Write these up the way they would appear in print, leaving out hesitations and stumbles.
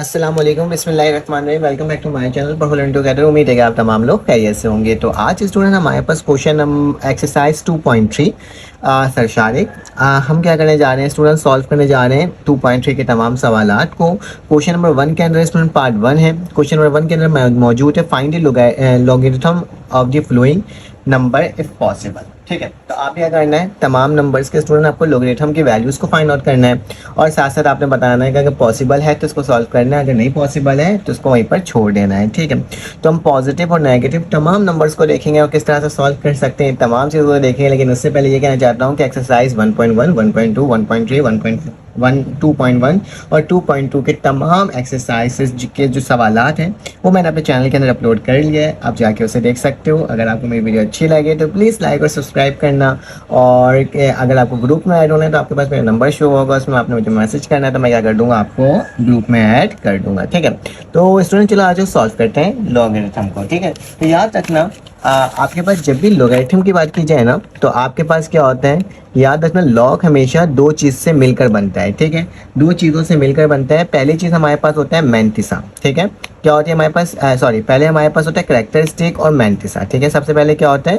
अस्सलाम वालेकुम बिस्मिल्लाहिर्रहमानिर्रहीम। Welcome back to my channel performant together. उम्मीद है कि आप तमाम लोग खैरियत से होंगे। तो आज स्टूडेंट हमारे पास क्वेश्चन एक्सरसाइज 2.3 सरशारे हम क्या करने जा रहे हैं स्टूडेंट, सॉल्व करने जा रहे हैं 2.3 के तमाम सवालात को। क्वेश्चन नंबर 1 के अंदर स्टूडेंट पार्ट 1 है। क्वेश्चन नंबर 1 के अंदर मौजूद है find the logarithm of the flowing number if possible. ठीक है, तो आप क्या करना है, तमाम नंबर्स के स्टूडेंट आपको लॉगरिथम की वैल्यूज़ को फाइंड आउट करना है और साथ साथ आपने बताना है कि अगर पॉसिबल है तो इसको सॉल्व करना है, अगर नहीं पॉसिबल है तो इसको वहीं पर छोड़ देना है। ठीक है, तो हम पॉजिटिव और नेगेटिव तमाम नंबर्स को देखेंगे और किस तरह से सॉल्व कर सकते हैं तमाम चीज़ों को देखेंगे। लेकिन उससे पहले ये कहना चाहता हूँ कि एक्सरसाइज 1.1, 1.2, 1.3, 1.1, 2.1 और 2.2 के तमाम एक्सरसाइजेज के जो सवालात हैं वो मैंने अपने चैनल के अंदर अपलोड कर लिया है, आप जाके उसे देख सकते हो। अगर आपको मेरी वीडियो अच्छी लगे तो प्लीज़ लाइक और सब्सक्राइब करना, और अगर आपको ग्रुप में ऐड होना है तो आपके पास मेरा नंबर शो होगा, उसमें आपने मुझे मैसेज करना है तो मैं क्या कर दूंगा, आपको ग्रुप में ऐड कर दूंगा। ठीक है, तो स्टूडेंट चलो आज सॉल्व करते हैं लॉगरिथम को। ठीक है, तो याद रखना आपके पास जब भी लॉगरिथम की बात की जाए ना तो आपके पास क्या होता है, याद रखना लॉग हमेशा दो चीज़ से मिलकर बनता है। ठीक है, दो चीज़ों से मिलकर बनता है। पहली चीज़ हमारे पास होता है मैंटिसा। ठीक है, क्या होती है हमारे पास, पहले हमारे पास होता है कैरेक्टरिस्टिक और मैंटिसा। ठीक है, सबसे पहले क्या होता है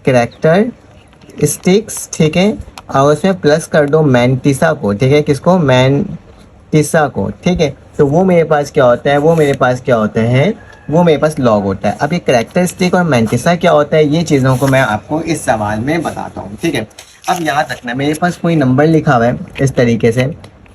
कैरेक्टरिस्टिक्स। ठीक है, और उसमें प्लस कर दो मैंटिसा को। ठीक है, किसको, मैंटिसा को। ठीक है, तो वो मेरे पास क्या होता है, वो मेरे पास लॉग होता है। अब ये कैरेक्टरिस्टिक और मैंटिसा क्या होता है, ये चीज़ों को मैं आपको इस सवाल में बताता हूँ। ठीक है, अब याद रखना मेरे पास कोई नंबर लिखा हुआ है इस तरीके से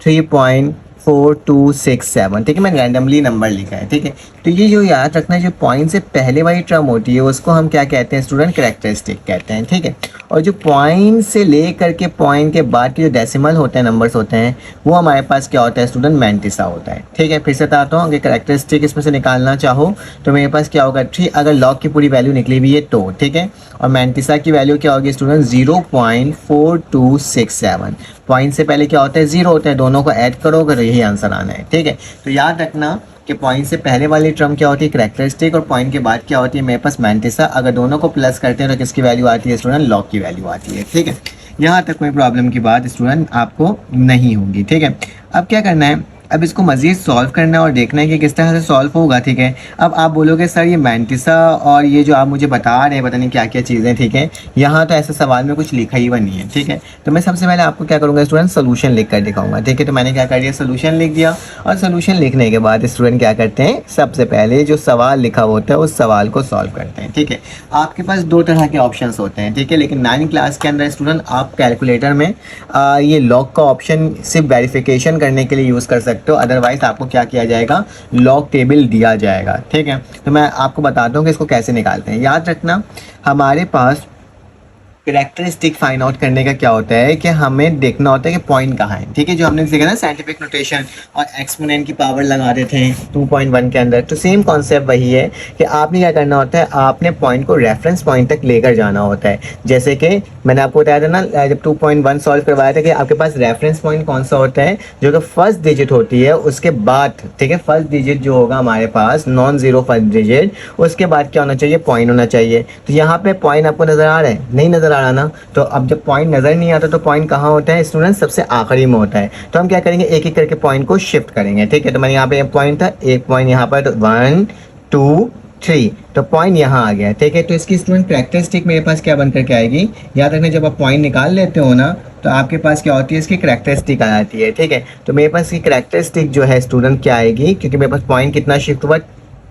3.4267। ठीक है, मैंने रैंडमली नंबर लिखा है। ठीक है, तो ये जो याद रखना है, जो पॉइंट से पहले वाली टर्म होती है उसको हम क्या कहते हैं स्टूडेंट, कैरेक्टरिस्टिक कहते हैं। ठीक है, और जो पॉइंट से ले करके पॉइंट के बाद के जो डेसिमल होते हैं, नंबर्स होते हैं, वो हमारे पास क्या होता है स्टूडेंट, मैंटिसा होता है। ठीक है, फिर से बताता हूँ, अगर कैरेक्टरिस्टिक इसमें से निकालना चाहो तो मेरे पास क्या होगा 3, अगर लॉग की पूरी वैल्यू निकली हुई है तो। ठीक है, और मैंटिसा की वैल्यू क्या होगी स्टूडेंट, 0.4267। पॉइंट से पहले क्या होता है, 0 होता है, दोनों को ऐड करोगे तो यही आंसर आना है। ठीक है, तो याद रखना कि पॉइंट से पहले वाली टर्म क्या होती है कैरेक्टरिस्टिक, और पॉइंट के बाद क्या होती है मेरे पास मैंटिसा। अगर दोनों को प्लस करते हैं तो किसकी वैल्यू आती है स्टूडेंट, लॉग की वैल्यू आती है। ठीक है, यहाँ तक कोई प्रॉब्लम की बात स्टूडेंट आपको नहीं होगी। ठीक है, अब क्या करना है, अब इसको मज़ीद सॉल्व करना है और देखना है कि किस तरह से सॉल्व होगा। ठीक है, अब आप बोलोगे सर ये मैंटिसा और ये जो आप मुझे बता रहे हैं पता नहीं क्या क्या चीज़ें। ठीक है, यहाँ तो ऐसे सवाल में कुछ लिखा ही हुआ नहीं है। ठीक है, तो मैं सबसे पहले आपको क्या करूँगा स्टूडेंट, सोल्यूशन लिख कर दिखाऊंगा। ठीक है, तो मैंने क्या कर दिया, सोल्यूशन लिख दिया। और सोल्यूशन लिखने के बाद स्टूडेंट क्या करते हैं, सबसे पहले जो सवाल लिखा होता है उस सवाल को सॉल्व करते हैं। ठीक है, आपके पास दो तरह के ऑप्शन होते हैं। ठीक है, लेकिन 9 क्लास के अंदर स्टूडेंट आप कैलकुलेटर में ये लॉग का ऑप्शन सिर्फ वेरिफिकेशन करने के लिए यूज़ कर सकते हो, अदरवाइज आपको क्या किया जाएगा, लॉग टेबल दिया जाएगा। ठीक है, तो मैं आपको बताता हूँ कि इसको कैसे निकालते हैं। याद रखना हमारे पास कैरेक्टरिस्टिक फाइंड आउट करने का क्या होता है कि हमें देखना होता है कि पॉइंट कहाँ है। ठीक है, जो हमने सीखा ना साइंटिफिक नोटेशन और एक्सपोनेंट की पावर लगा देते हैं 2.1 के अंदर, तो सेम कॉन्सेप्ट वही है कि आपने क्या करना होता है, आपने पॉइंट को रेफरेंस पॉइंट तक लेकर जाना होता है। जैसे कि मैंने आपको बताया था ना जब 2.1 सॉल्व करवाया था कि आपके पास रेफरेंस पॉइंट कौन सा होता है, जो कि फर्स्ट डिजिट होती है उसके बाद। ठीक है, फर्स्ट डिजिट जो होगा हमारे पास नॉन जीरो फर्स्ट डिजिट, उसके बाद क्या होना चाहिए, पॉइंट होना चाहिए। तो यहाँ पे पॉइंट आपको नजर आ रहा है, नहीं नजर आ रहा ना, तो अब जब पॉइंट नजर नहीं आता तो पॉइंट कहाँ होता है स्टूडेंट, सबसे आखिरी में होता है। तो हम क्या करेंगे, एक एक करके पॉइंट को शिफ्ट करेंगे। ठीक है, तो मैंने यहाँ पे पॉइंट था, एक पॉइंट यहाँ पर, तो 1 2 3, तो पॉइंट यहाँ आ गया। ठीक है, तो इसकी स्टूडेंट कैरेक्टरिस्टिक मेरे पास क्या बन करके आएगी, याद रखना जब आप पॉइंट निकाल लेते हो ना तो आपके पास क्या होती है, इसकी कैरेक्टरिस्टिक आ जाती है। ठीक है, तो मेरे पास की कैरेक्टरिस्टिक जो है स्टूडेंट क्या आएगी, क्योंकि मेरे पास पॉइंट कितना शिफ्ट हुआ,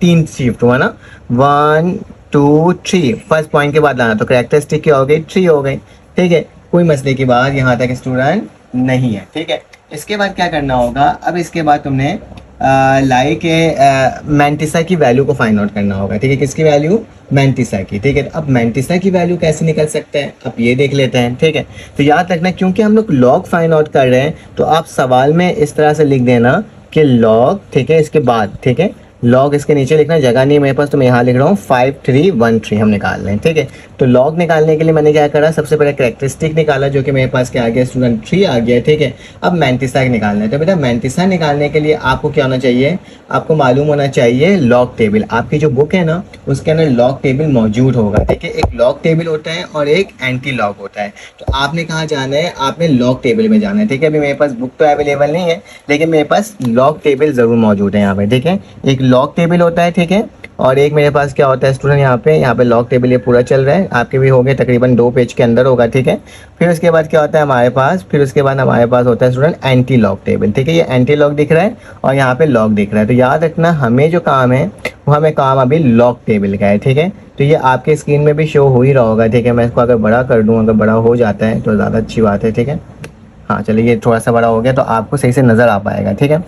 3 शिफ्ट हुआ ना, 1 2 3, फर्स्ट पॉइंट के बाद लाना, तो कैरेक्टरिस्टिक क्या हो गई, 3 हो गई। ठीक है, कोई मसले की बात यहाँ तक स्टूडेंट नहीं है। ठीक है, इसके बाद क्या करना होगा, अब इसके बाद तुमने लाइक मैंटिसा की वैल्यू को फाइंड आउट करना होगा। ठीक है, किसकी वैल्यू, मैंटिसा की। ठीक है, तो अब मैंटिसा की वैल्यू कैसे निकल सकते हैं, अब ये देख लेते हैं। ठीक है, तो याद रखना क्योंकि हम लोग लॉग फाइंड आउट कर रहे हैं तो आप सवाल में इस तरह से लिख देना कि लॉग, ठीक है, इसके बाद, ठीक है, लॉग इसके नीचे लिखना है, जगह नहीं है मेरे पास तो मैं यहाँ लिख रहा हूँ 5313 हम निकाल रहे हैं, ठीक है। तो लॉग निकालने के लिए मैंने क्या करा, सबसे पहले कैरेक्टरिस्टिक निकाला जो कि मेरे पास क्या आ गया स्टूडेंट 3 आ गया, ठीक है। अब मैंटिसा निकालना है, तो बेटा मैंटिसा निकालने के लिए आपको क्या होना चाहिए, आपको मालूम होना चाहिए लॉग टेबल। आपकी जो बुक है ना उसके अंदर लॉग टेबल मौजूद होगा, ठीक है। एक लॉग टेबल होता है और एक एंटी लॉग होता है। तो आपने कहाँ जाना है, आपने लॉग टेबल में जाना है, ठीक है। अभी मेरे पास बुक तो अवेलेबल नहीं है लेकिन मेरे पास लॉग टेबल ज़रूर मौजूद है यहाँ पे, ठीक है। एक लॉग टेबल होता है, ठीक है, और एक मेरे पास क्या होता है स्टूडेंट यहाँ पे लॉग टेबल ये पूरा चल रहा है, आपके भी हो गए तकरीबन 2 पेज के अंदर होगा, ठीक है। फिर उसके बाद क्या होता है हमारे पास, फिर उसके बाद हमारे पास होता है स्टूडेंट एंटी लॉग टेबल, ठीक है। ये एंटी लॉग दिख रहा है और यहाँ पे लॉग दिख रहा है। तो याद रखना हमें जो काम है वो हमें काम अभी लॉग टेबल का है, ठीक है। तो ये आपके स्क्रीन में भी शो हो ही रहा होगा, ठीक है। मैं इसको अगर बड़ा कर दूँ, अगर बड़ा हो जाता है तो ज़्यादा अच्छी बात है, ठीक है। हाँ चलिए, ये थोड़ा सा बड़ा हो गया तो आपको सही से नज़र आ पाएगा, ठीक है।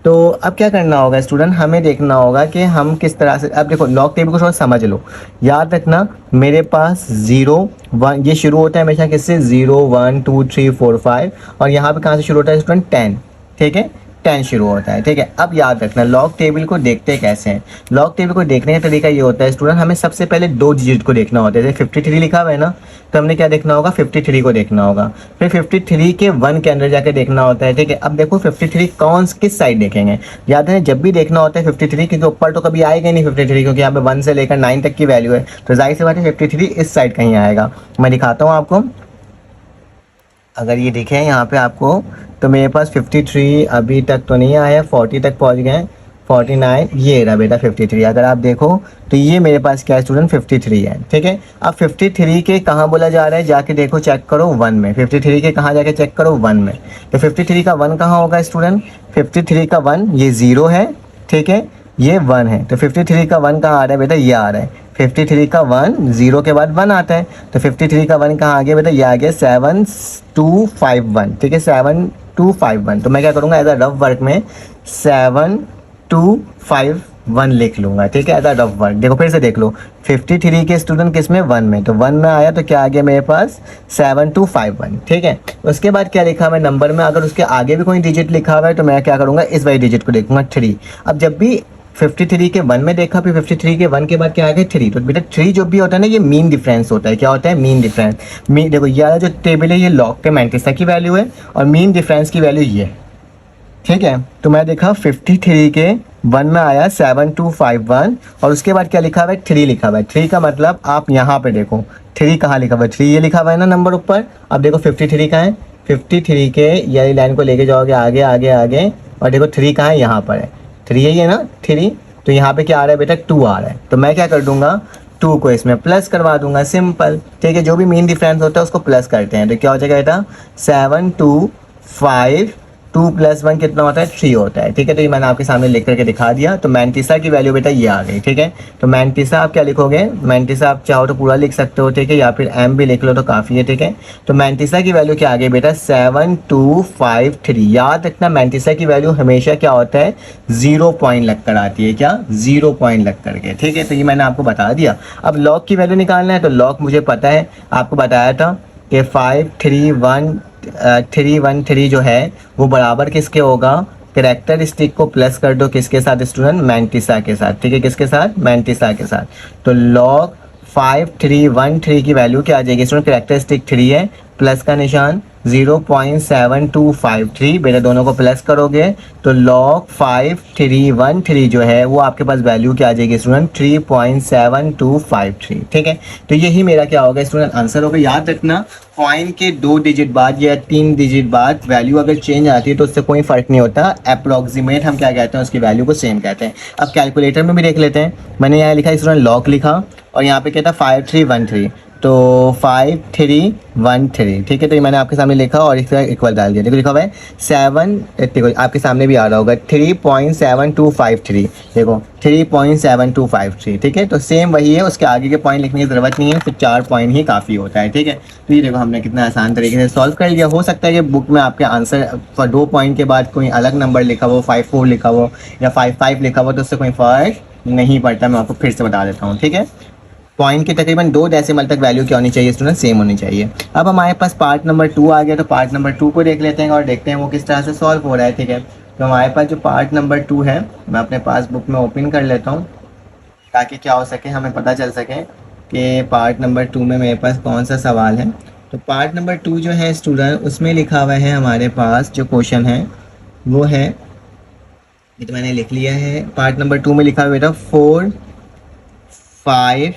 तो अब क्या करना होगा स्टूडेंट, हमें देखना होगा कि हम किस तरह से, अब देखो लॉग टेबल को थोड़ा समझ लो। याद रखना मेरे पास 0 1 ये शुरू होता है हमेशा किससे, 0 1 2 3 4 5 और यहाँ पे कहाँ से शुरू होता है स्टूडेंट 10, ठीक है, 10 शुरू होता है, ठीक है। अब याद रखना लॉग टेबल को देखते कैसे हैं। लॉग टेबल को देखने का तरीका ये होता है स्टूडेंट, हमें सबसे पहले 2 डिजिट को देखना होता है। जैसे 53 लिखा हुआ है ना, तो हमने क्या देखना होगा, 53 को देखना होगा। फिर 53 के 1 के अंदर जाके देखना होता है, ठीक है। अब देखो 53 कौन किस साइड देखेंगे, याद है जब भी देखना होता है 53 क्योंकि ऊपर तो कभी आएगा नहीं 53 क्योंकि यहाँ पे 1 से लेकर 9 तक की वैल्यू है, तो जाहिर सी बात है 53 इस साइड कहीं आएगा। मैं दिखाता हूँ आपको, अगर ये दिखे यहाँ पे आपको, तो मेरे पास 53 अभी तक तो नहीं आया, 40 तक पहुँच गए, 49 ये रहा बेटा 53। अगर आप देखो तो ये मेरे पास क्या है स्टूडेंट 53 है, ठीक है। अब 53 के कहाँ बोला जा रहा है, जाके देखो चेक करो 1 में। 53 के कहाँ जाके चेक करो 1 में। तो 53 का 1 कहाँ होगा स्टूडेंट, 53 का 1 ये 0 है, ठीक है, ये 1 है। तो 53 का 1 कहाँ आ रहा है बेटा, ये आ रहा है। 53 का 1 0 के बाद 1 आता है, तो 53 का 1 कहाँ आ गया बेटा, ये आ गया 7251, ठीक है, 7251। तो मैं क्या करूँगा एज अ रफ वर्क में 7251 लिख लूँगा, ठीक है, एज अ रफ वर्क। देखो फिर से देख लो 53 के स्टूडेंट किस में, 1 में, तो 1 में आया तो क्या आ गया मेरे पास 7251, ठीक है। उसके बाद क्या लिखा हुआ है नंबर में, अगर उसके आगे भी कोई डिजिट लिखा हुआ है तो मैं क्या करूँगा इस वाली डिजिट को देखूंगा 3। अब जब भी 53 के 1 में देखा, फिर 53 के 1 के बाद क्या आ गया 3, तो बेटा 3 जो भी होता है ना ये मीन डिफरेंस होता है। क्या होता है, मीन डिफरेंस। देखो ये वाला जो टेबल है ये लॉग के मैंटिसा की वैल्यू है और मीन डिफरेंस की वैल्यू ये, ठीक है। तो मैं देखा 53 के 1 में आया 7251 और उसके बाद क्या लिखा हुआ है 3 लिखा हुआ है। 3 का मतलब आप यहाँ पे देखो 3 कहाँ लिखा हुआ है, 3 ये लिखा हुआ है ना नंबर ऊपर। अब देखो 53 का है, 53 के ये लाइन को लेके जाओगे आगे आगे आगे और देखो 3 कहाँ है, यहाँ पर है 3, यही है ना 3। तो यहाँ पे क्या आ रहा है बेटा 2 आ रहा है, तो मैं क्या कर दूंगा 2 को इसमें प्लस करवा दूंगा, सिंपल, ठीक है। जो भी मीन डिफरेंस होता है उसको प्लस करते हैं, तो क्या हो जाएगा बेटा 725 2 + 1 कितना होता है 3 होता है, ठीक है। तो ये मैंने आपके सामने लिख करके दिखा दिया। तो मैंटिसा की वैल्यू बेटा ये आ गई, ठीक है। तो मैंटिसा आप क्या लिखोगे, मैंटिसा आप चाहो तो पूरा लिख सकते हो, ठीक है, या फिर एम भी लिख लो तो काफ़ी है, ठीक है। तो मैंटिसा की वैल्यू क्या आ गई बेटा 7253। याद रखना मैंटिसा की वैल्यू हमेशा क्या होता है 0 पॉइंट लग कर आती है, क्या 0 पॉइंट लग करके, ठीक है। तो ये मैंने आपको बता दिया। अब लॉग की वैल्यू निकालना है, तो लॉग मुझे पता है, आपको बताया था कि 5313 जो है वो बराबर किसके होगा, कैरेक्टरिस्टिक को प्लस कर दो किसके साथ स्टूडेंट, मैंटिसा के साथ, ठीक है, किसके साथ, मैंटिसा के साथ। तो लॉग 5313 की वैल्यू क्या आ जाएगी स्टूडेंट, कैरेक्टरिस्टिक 3 है, प्लस का निशान 0.7253, बेटा दोनों को प्लस करोगे तो लॉग 5313 जो है वो आपके पास वैल्यू क्या आ जाएगी स्टूडेंट 3.7253, ठीक है। तो यही मेरा क्या होगा स्टूडेंट आंसर होगा। याद रखना पॉइंट के 2 डिजिट बाद या 3 डिजिट बाद वैल्यू अगर चेंज आती है तो उससे कोई फ़र्क नहीं होता, अप्रॉक्सीमेट हम क्या कहते हैं उसकी वैल्यू को सेम कहते हैं। अब कैलकुलेटर में भी देख लेते हैं, मैंने यहाँ लिखा स्टूडेंट लॉग लिखा और यहाँ पे कहता 5313, तो 5313, ठीक है। तो ये मैंने आपके सामने लिखा और इसका इक्वल डाल दिया, देखो लिखा हुआ है 7, देखो आपके सामने भी आ रहा होगा 3.7253, देखो 3.7253, ठीक है। तो सेम वही है, उसके आगे के पॉइंट लिखने की ज़रूरत नहीं है, तो 4 पॉइंट ही काफ़ी होता है, ठीक है। तो ये देखो हमने कितना आसान तरीके से सॉल्व कर लिया। हो सकता है कि बुक में आपके आंसर 2 पॉइंट के बाद कोई अलग नंबर लिखा हो, 54 लिखा हो या 55 लिखा हो, तो उससे कोई फ़र्क नहीं पड़ता। मैं आपको फिर से बता देता हूँ, ठीक है। पॉइंट की तकरीबन 2 डेसिमल तक वैल्यू क्या होनी चाहिए स्टूडेंट, सेम होनी चाहिए। अब हमारे पास पार्ट नंबर 2 आ गया, तो पार्ट नंबर 2 को देख लेते हैं और देखते हैं वो किस तरह से सॉल्व हो रहा है, ठीक है। तो हमारे पास जो पार्ट नंबर 2 है, मैं अपने पासबुक में ओपन कर लेता हूँ ताकि क्या हो सके, हमें पता चल सके कि पार्ट नंबर 2 में मेरे पास कौन सा सवाल है। तो पार्ट नंबर 2 जो है स्टूडेंट, उसमें लिखा हुआ है हमारे पास जो क्वेश्चन है वो है, ये तो मैंने लिख लिया है। पार्ट नंबर 2 में लिखा हुआ बेटा 4 5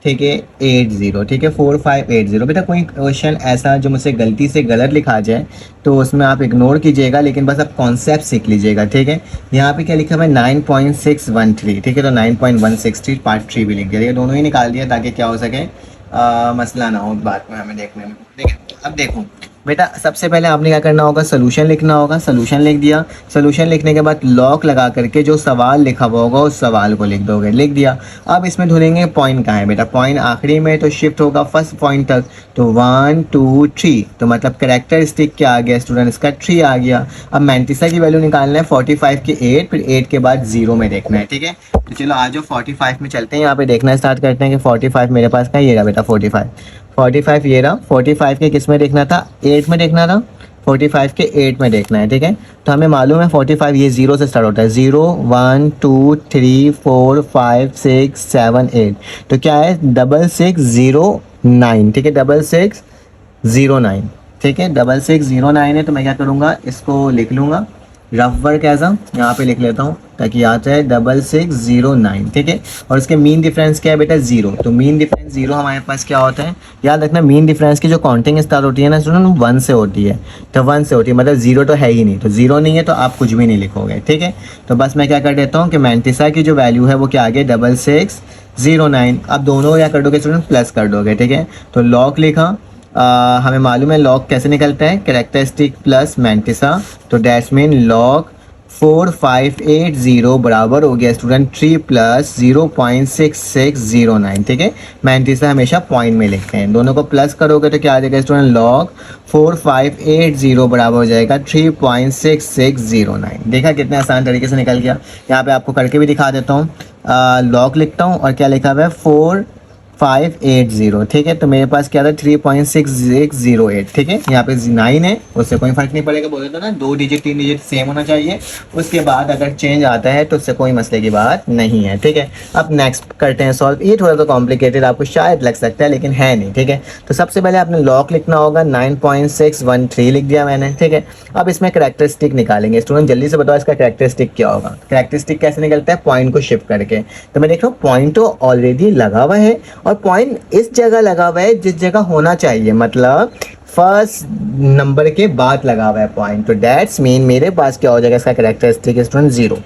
ठीक है 80, ठीक है 4580। बेटा कोई क्वेश्चन ऐसा जो मुझसे गलती से गलत लिखा जाए तो उसमें आप इग्नोर कीजिएगा, लेकिन बस आप कॉन्सेप्ट सीख लीजिएगा, ठीक है। यहाँ पे क्या लिखा हुआ है 9.613, ठीक है, तो 9.163 पार्ट 3 भी लिख दिया, ये दोनों ही निकाल दिया ताकि क्या हो सके मसला ना हो बाद में हमें देखने में, ठीक है। अब देखो बेटा, सबसे पहले आपने क्या करना होगा, सोल्यूशन लिखना होगा। सोल्यूशन लिख दिया, सोल्यूशन लिखने के बाद लॉक लगा करके जो सवाल लिखा हुआ होगा उस सवाल को लिख दोगे, लिख दिया। अब इसमें ढूंढेंगे पॉइंट कहाँ है बेटा, पॉइंट आखिरी में तो शिफ्ट होगा फर्स्ट पॉइंट तक, तो 1 2 3, तो मतलब कैरेक्टरिस्टिक क्या आ गया स्टूडेंट, इसका 3 आ गया। अब मैंटिसा की वैल्यू निकालना है 45 के 8, फिर 8 के बाद 0 में देखना है, ठीक है। तो चलो आज 45 में चलते हैं, यहाँ पे देखना स्टार्ट करते हैं कि 45 मेरे पास का ये रहा बेटा 45 ये रहा। 45 के किस में देखना था, 8 में देखना था, 45 के 8 में देखना है, ठीक है। तो हमें मालूम है 45 ये 0 से स्टार्ट होता है, 0 1 2 3 4 5 6 7 8, तो क्या है 6609, ठीक है 6609, ठीक है 6609 है। तो मैं क्या करूँगा, इसको लिख लूँगा रफ वर्क एज यहाँ पे लिख लेता हूँ ताकि याद रहे 6609, ठीक है। और इसके मीन डिफरेंस क्या है बेटा 0, तो मीन डिफरेंस 0 हमारे पास क्या होता है, याद रखना मीन डिफरेंस की जो काउंटिंग स्टार्ट होती है ना स्टूडेंट 1 से होती है, तो 1 से होती है, मतलब 0 तो है ही नहीं, तो 0 नहीं है तो आप कुछ भी नहीं लिखोगे, ठीक है। तो बस मैं क्या कर देता हूँ कि मैंटिसा की जो वैल्यू है वो क्या आ गई 6609। अब दोनों क्या कर दोगे स्टूडेंट, प्लस कर दोगे, ठीक है। तो लॉग लिखा, हमें मालूम है लॉग कैसे निकलता है, कैरेक्टरिस्टिक प्लस मैंटिसा, तो डैश मीन लॉग 4580 बराबर हो गया स्टूडेंट 3 प्लस 0.6609, ठीक है। मैंटिसा हमेशा पॉइंट में लिखते हैं, दोनों को प्लस करोगे तो क्या आ जाएगा स्टूडेंट, लॉग 4580 बराबर हो जाएगा 3.6609। देखा कितने आसान तरीके से निकल गया। यहाँ पे आपको करके भी दिखा देता हूँ, लॉग लिखता हूँ और क्या लिखा हुआ है 4580, ठीक है। तो मेरे पास क्या था 3.6608, ठीक है। यहाँ पे 9 है, उससे कोई फर्क नहीं पड़ेगा, बोले तो ना 2 डिजिट 3 डिजिट सेम होना चाहिए, उसके बाद अगर चेंज आता है तो उससे कोई मसले की बात नहीं है, ठीक है। अब नेक्स्ट करते हैं सॉल्व। ये थोड़ा सा कॉम्प्लिकेटेड आपको शायद लग सकता है लेकिन है नहीं, ठीक है। तो सबसे पहले आपने लॉग लिखना होगा, 9.613 लिख दिया मैंने, ठीक है। अब इसमें कैरेक्टरिस्टिक निकालेंगे स्टूडेंट, जल्दी से बताओ इसका कैरेक्टरिस्टिक क्या होगा। कैरेक्टरिस्टिक कैसे निकलता है, पॉइंट को शिफ्ट करके। तो मैं देख रहा हूँ पॉइंट तो ऑलरेडी लगा हुआ है और पॉइंट इस जगह लगा हुआ है जिस जगह होना चाहिए, मतलब फर्स्ट नंबर के बाद लगा हुआ है पॉइंट, तो दैट्स मीन मेरे पास क्या हो जाएगा इसका कैरेक्टरिस्टिक स्टूडेंट 0,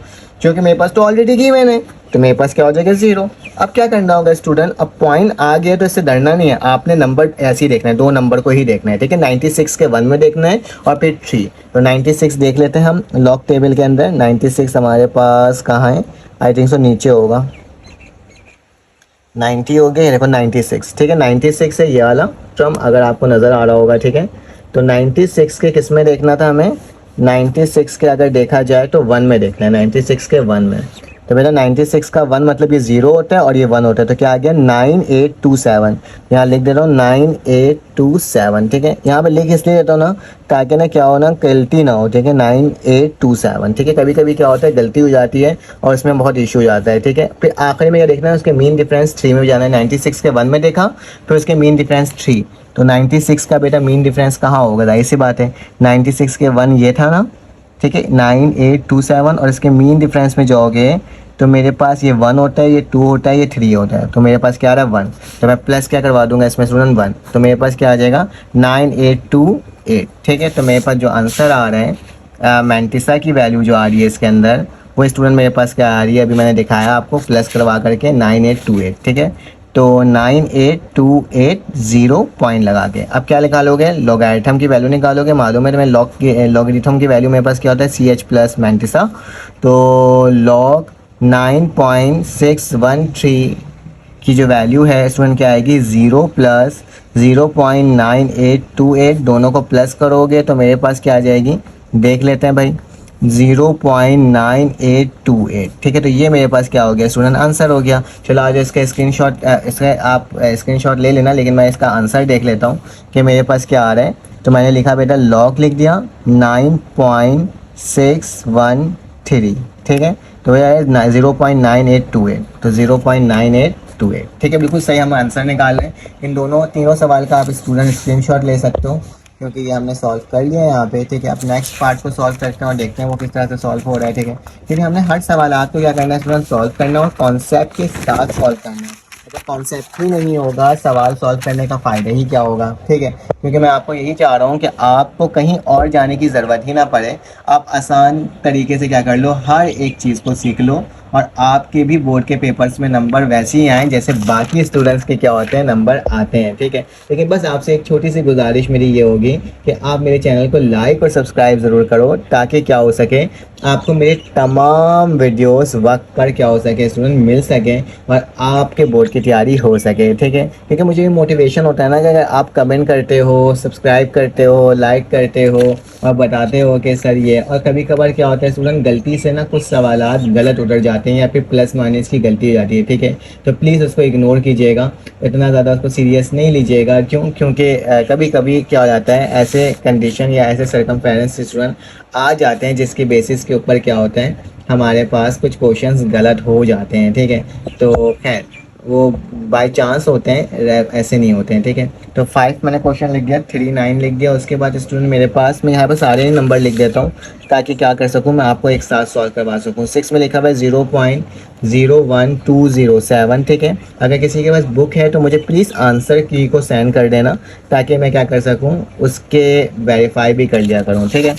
क्योंकि मेरे पास तो ऑलरेडी गिवन है, तो मेरे पास क्या हो जाएगा 0। अब क्या करना होगा स्टूडेंट, अब पॉइंट आ गया तो इससे डरना नहीं है, आपने नंबर ऐसे ही देखना है, 2 नंबर को ही देखना है, ठीक है। 96 के 1 में देखना है और फिर 3, तो 96 देख लेते हैं हम लॉग टेबल के अंदर। 96 हमारे पास कहाँ है, आई थिंक सो नीचे होगा, 90 हो गया, देखो 96, ठीक है। 96 है ये वाला टर्म, अगर आपको नज़र आ रहा होगा, ठीक है। तो 96 के किस में देखना था हमें, 96 के अगर देखा जाए तो 1 में देखना है, 96 के 1 में। तो बेटा 96 का 1 मतलब ये 0 होता है और ये 1 होता है, तो क्या आ गया 9827, यहाँ लिख दे रहा हूँ 9827, ठीक है। यहाँ पे लिख इसलिए देता हूँ ना ताकि ना क्या हो ना गलती ना हो, ठीक है। 9827, ठीक है। कभी कभी क्या होता है गलती हो जाती है और इसमें बहुत इशू हो जाता है, ठीक है। फिर आखिरी में क्या देखना है, उसके मीन डिफरेंस 3 में भी जाना है। 96 के 1 में देखा, फिर उसके मीन डिफरेंस 3, तो 96 का बेटा मीन डिफरेंस कहाँ होगा, जाहिर सी बात है 96 के 1 ये था ना, ठीक है 9827, और इसके मीन डिफरेंस में जाओगे तो मेरे पास ये 1 होता है, ये 2 होता है, ये 3 होता है, तो मेरे पास क्या आ रहा है 1, तो मैं प्लस क्या करवा दूंगा इसमें स्टूडेंट 1, तो मेरे पास क्या आ जाएगा 9828, ठीक है। तो मेरे पास जो आंसर आ रहा है मैंटिसा की वैल्यू जो आ रही है इसके अंदर, वो स्टूडेंट मेरे पास क्या आ रही है, अभी मैंने दिखाया आपको प्लस करवा करके 9828, ठीक है। तो 9828 पॉइंट लगा के अब क्या निकालोगे, लॉगरिथम की वैल्यू निकालोगे। मालूम है तुम्हें लॉगरिथम की वैल्यू मेरे पास क्या होता है CH प्लस मैंटिसा, तो लॉग 9.613 की जो वैल्यू है स्टूडेंट क्या आएगी 0 प्लस 0.9828, दोनों को प्लस करोगे तो मेरे पास क्या आ जाएगी, देख लेते हैं भाई 0.9828, ठीक है। तो ये मेरे पास क्या हो गया स्टूडेंट, आंसर हो गया। चलो आज इसका स्क्रीनशॉट, इसका आप स्क्रीनशॉट ले लेना, लेकिन मैं इसका आंसर देख लेता हूँ कि मेरे पास क्या आ रहा है। तो मैंने लिखा बेटा लॉग लिख दिया 613, ठीक है। तो यह है 0.9828, तो 0.9828, ठीक है, बिल्कुल सही हम आंसर निकाल रहे हैं। इन दोनों तीनों सवाल का आप स्टूडेंट स्क्रीनशॉट ले सकते हो, क्योंकि ये हमने सॉल्व कर लिया है यहाँ पे, ठीक है। अब नेक्स्ट पार्ट को सॉल्व करते हैं और देखते हैं वो किस तरह से सॉल्व हो रहा है, ठीक है। क्योंकि हमने हर सवाल को क्या करना है स्टूडेंट, सॉल्व करना और कॉन्सेप्ट के साथ सॉल्व करना है। अगर कॉन्सेप्ट ही नहीं होगा सवाल सॉल्व करने का फ़ायदा ही क्या होगा, ठीक है। क्योंकि मैं आपको यही चाह रहा हूँ कि आपको कहीं और जाने की ज़रूरत ही ना पड़े, आप आसान तरीके से क्या कर लो, हर एक चीज़ को सीख लो और आपके भी बोर्ड के पेपर्स में नंबर वैसे ही आएँ जैसे बाकी स्टूडेंट्स के क्या होते हैं, नंबर आते हैं, ठीक है। लेकिन बस आपसे एक छोटी सी गुजारिश मेरी ये होगी कि आप मेरे चैनल को लाइक और सब्सक्राइब ज़रूर करो, ताकि क्या हो सके, आपको मेरे तमाम वीडियोस वक्त पर क्या हो सके स्टूडेंट मिल सके और आपके बोर्ड की तैयारी हो सके, ठीक है। क्योंकि मुझे भी मोटिवेशन होता है ना कि अगर आप कमेंट करते हो, सब्सक्राइब करते हो, लाइक करते हो और बताते हो कि सर ये, और कभी कभार क्या होता है स्टूडेंट गलती से ना कुछ सवालात गलत उतर जाते हैं या फिर प्लस माइनस की गलती हो जाती है, ठीक है। तो प्लीज़ उसको इग्नोर कीजिएगा, इतना ज़्यादा उसको सीरियस नहीं लीजिएगा। क्योंकि कभी कभी क्या हो जाता है, ऐसे कंडीशन या ऐसे सर्कमफेरेंस स्टूडेंट आ जाते हैं जिसकी बेसिस के ऊपर क्या होता है, हमारे पास कुछ क्वेश्चंस गलत हो जाते हैं, ठीक है। तो खैर वो बाय चांस होते हैं, ऐसे नहीं होते हैं, ठीक है। तो 5 मैंने क्वेश्चन लिख दिया, 3 9 लिख दिया। उसके बाद स्टूडेंट मेरे पास, मैं यहाँ पर सारे नंबर लिख देता हूँ ताकि क्या कर सकूँ, मैं आपको एक साथ सॉल्व करवा सकूँ। 6 में लिखा हुआ है 0.01207, ठीक है। अगर किसी के पास बुक है तो मुझे प्लीज़ आंसर की को सेंड कर देना, ताकि मैं क्या कर सकूँ, उसके वेरीफाई भी कर लिया करूँ, ठीक है।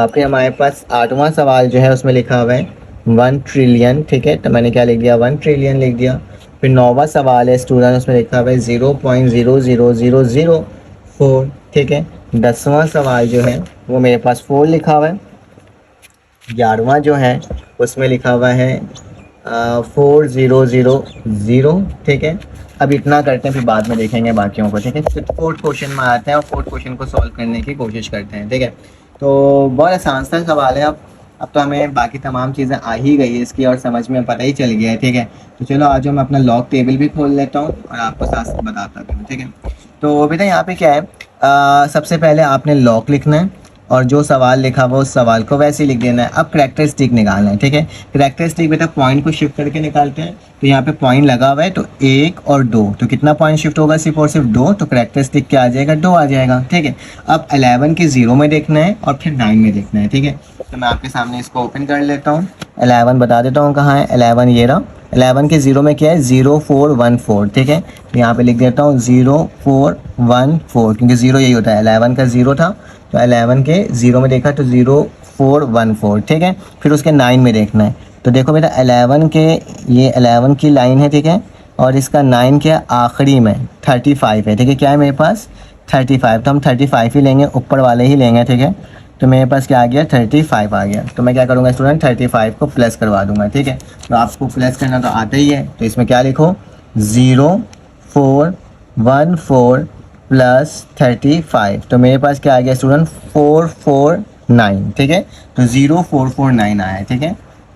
फिर हमारे पास 8वां सवाल जो है उसमें लिखा हुआ है 1 ट्रिलियन, ठीक है। तो मैंने क्या लिख दिया, 1 ट्रिलियन लिख दिया। फिर 9वां सवाल है स्टूडेंट, उसमें लिखा हुआ है 0.00004, ठीक है। 10वां सवाल जो है वो मेरे पास 4 लिखा हुआ है। 11वां जो है उसमें लिखा हुआ है 4000, ठीक है। अब इतना करते हैं, फिर बाद में देखेंगे बाकियों को, ठीक है। फिर 4th क्वेश्चन में आते हैं और 4th क्वेश्चन को सॉल्व करने की कोशिश करते हैं, ठीक है। तो बहुत आसान सा सवाल है। अब तो हमें बाकी तमाम चीज़ें आ ही गई है इसकी और समझ में पता ही चल गया है, ठीक है। तो चलो आज मैं अपना लॉग टेबल भी खोल लेता हूँ और आपको साथ साथ बताता भी हूँ, ठीक है। तो बेटा यहाँ पे क्या है, सबसे पहले आपने लॉग लिखना है और जो सवाल लिखा हुआ उस सवाल को वैसे ही लिख देना है। अब करैक्टरिस्टिक निकालना है, ठीक है। करैक्टरिस्टिक बेटा पॉइंट को शिफ्ट करके निकालते हैं। तो यहाँ पे पॉइंट लगा हुआ है, तो 1 और 2, तो कितना पॉइंट शिफ्ट होगा, सिर्फ और सिर्फ 2, तो करैक्टरिस्टिक क्या आ जाएगा, 2 आ जाएगा, ठीक है। अब 11 के 0 में देखना है और फिर 9 में देखना है, ठीक है। तो मैं आपके सामने इसको ओपन कर लेता हूँ। 11 बता देता हूँ कहाँ है, 11 ये रहा। 11 के 0 में क्या है, 0414, ठीक है। तो यहाँ पे लिख देता हूँ 0414, क्योंकि 0 यही होता है, 11 का 0 था तो 11 के 0 में देखा तो 0414, ठीक है। फिर उसके 9 में देखना है। तो देखो बेटा 11 के, ये 11 की लाइन है, ठीक है। और इसका 9 के आखिरी में 35 है, ठीक है। क्या है मेरे पास, 35, तो हम 35 ही लेंगे, ऊपर वाले ही लेंगे, ठीक है। तो मेरे पास क्या आ गया, 35 आ गया। तो मैं क्या करूँगा स्टूडेंट, 35 को प्लस करवा दूंगा, ठीक है। तो आपको प्लस करना तो आता ही है, तो इसमें क्या लिखो, 0414 प्लस 35। तो मेरे पास क्या आ गया स्टूडेंट, 449, ठीक है। तो 0449 आया है, ठीक है।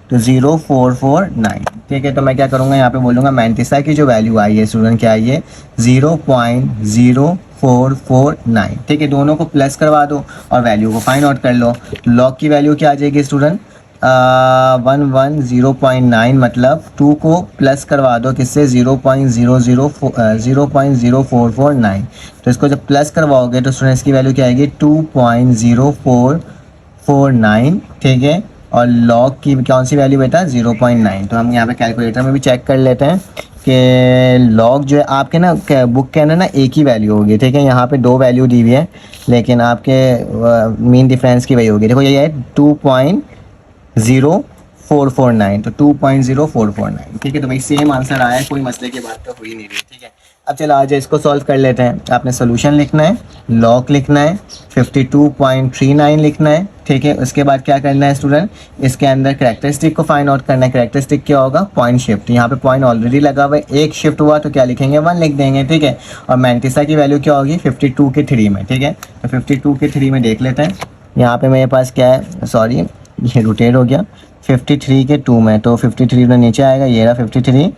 तो 0449, ठीक है। तो मैं क्या करूँगा, यहाँ पे बोलूँगा मैंटिसा की जो वैल्यू आई है स्टूडेंट, क्या आई है, 0.0449, ठीक है। दोनों को प्लस करवा दो और वैल्यू को फाइंड आउट कर लो। लॉग की वैल्यू क्या आ जाएगी स्टूडेंट, 110.9, मतलब 2 को प्लस करवा दो किससे, 0.0449। तो इसको जब प्लस करवाओगे तो स्टूडेंट इसकी वैल्यू क्या आएगी, 2.0449, ठीक है। और लॉग की कौन सी वैल्यू बेटा, 0.9। तो हम यहाँ पे कैलकुलेटर में भी चेक कर लेते हैं कि लॉग जो है आपके ना बुक के अंदर ना एक ही वैल्यू होगी, ठीक है। यहाँ पे 2 वैल्यू दी हुई है, लेकिन आपके मीन डिफरेंस की वही होगी। देखो ये है 2.0449, तो 2.0449, ठीक है। तो भाई सेम आंसर आया है, कोई मसले की बात तो हो ही नहीं रही, ठीक है। अब चलो आज इसको सॉल्व कर लेते हैं। आपने सोल्यूशन लिखना है, लॉग लिखना है, 52.39 लिखना है, ठीक है। उसके बाद क्या करना है स्टूडेंट, इसके अंदर करैक्टरिस्टिक को फाइंड आउट करना है। करैक्टरिस्टिक क्या होगा, पॉइंट शिफ्ट। यहाँ पे पॉइंट ऑलरेडी लगा हुआ है, एक शिफ्ट हुआ तो क्या लिखेंगे, 1 लिख देंगे, ठीक है। और मैंटिसा की वैल्यू क्या होगी, 52 के 3 में, ठीक है। तो 52 के 3 में देख लेते हैं। यहाँ पे मेरे पास क्या है, सॉरी ये रोटेट हो गया, 53 के 2 में, तो 53 में नीचे आएगा, ये रहा 53